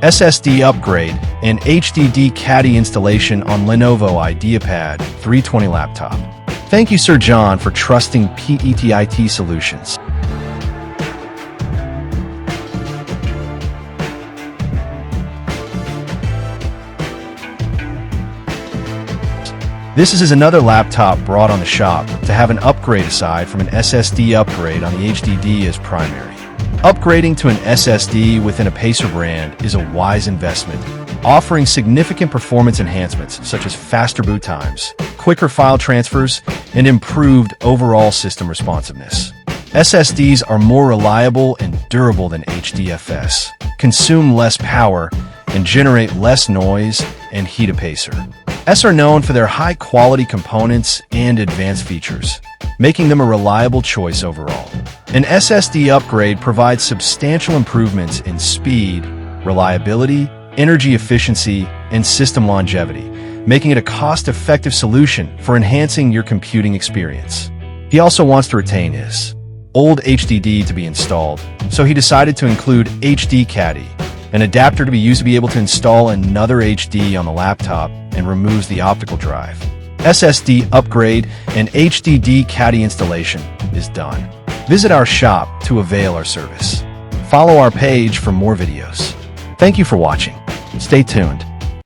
SSD upgrade, and HDD Caddy installation on Lenovo IdeaPad 320 laptop. Thank you, Sir John, for trusting PETIT Solutions. This is another laptop brought on the shop to have an upgrade aside from an SSD upgrade on the HDD as primary. Upgrading to an SSD within Apacer brand is a wise investment, offering significant performance enhancements such as faster boot times, quicker file transfers, and improved overall system responsiveness. SSDs are more reliable and durable than HDFS, consume less power, and generate less noise and heat. Apacer S are known for their high-quality components and advanced features, making them a reliable choice overall. An SSD upgrade provides substantial improvements in speed, reliability, energy efficiency, and system longevity, making it a cost-effective solution for enhancing your computing experience. He also wants to retain his old HDD to be installed, so he decided to include HD Caddy, an adapter to be used to be able to install another HD on the laptop and removes the optical drive. SSD upgrade and HDD Caddy installation is done. Visit our shop to avail our service. Follow our page for more videos. Thank you for watching. Stay tuned.